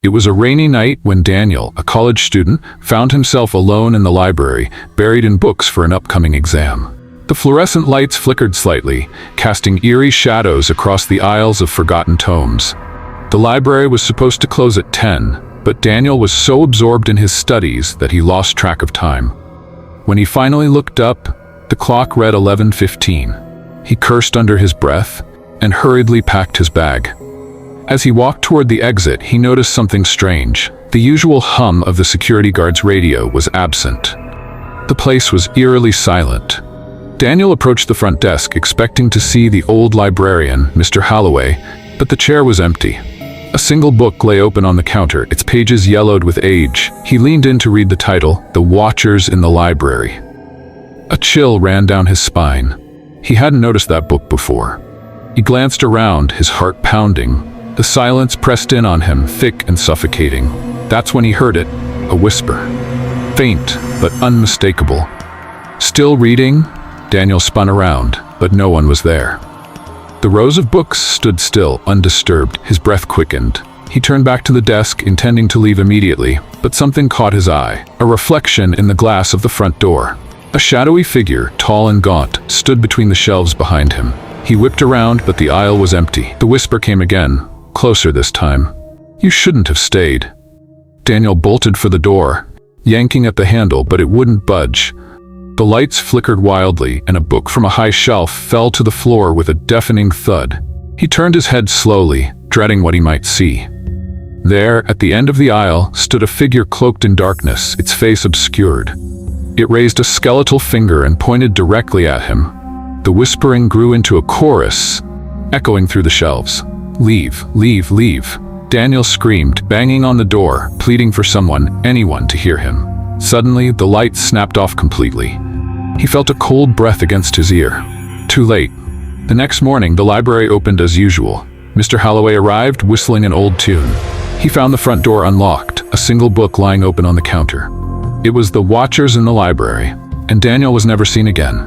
It was a rainy night when Daniel, a college student, found himself alone in the library, buried in books for an upcoming exam. The fluorescent lights flickered slightly, casting eerie shadows across the aisles of forgotten tomes. The library was supposed to close at 10, but Daniel was so absorbed in his studies that he lost track of time. When he finally looked up, the clock read 11:15. He cursed under his breath and hurriedly packed his bag. As he walked toward the exit, he noticed something strange. The usual hum of the security guard's radio was absent. The place was eerily silent. Daniel approached the front desk, expecting to see the old librarian, Mr. Holloway, but the chair was empty. A single book lay open on the counter, its pages yellowed with age. He leaned in to read the title, The Watchers in the Library. A chill ran down his spine. He hadn't noticed that book before. He glanced around, his heart pounding. The silence pressed in on him, thick and suffocating. That's when he heard it, a whisper. Faint, but unmistakable. Still reading? Daniel spun around, but no one was there. The rows of books stood still, undisturbed. His breath quickened. He turned back to the desk, intending to leave immediately, but something caught his eye. A reflection in the glass of the front door. A shadowy figure, tall and gaunt, stood between the shelves behind him. He whipped around, but the aisle was empty. The whisper came again, closer this time. You shouldn't have stayed. Daniel bolted for the door, yanking at the handle, but it wouldn't budge. The lights flickered wildly, and a book from a high shelf fell to the floor with a deafening thud. He turned his head slowly, dreading what he might see. There, at the end of the aisle, stood a figure cloaked in darkness, its face obscured. It raised a skeletal finger and pointed directly at him. The whispering grew into a chorus, echoing through the shelves. Leave, leave, leave. Daniel screamed, banging on the door, pleading for someone, anyone, to hear him. Suddenly, the light snapped off completely. He felt a cold breath against his ear. Too late. The next morning, the library opened as usual. Mr. Holloway arrived, whistling an old tune. He found the front door unlocked, a single book lying open on the counter. It was The Watchers in the Library, and Daniel was never seen again.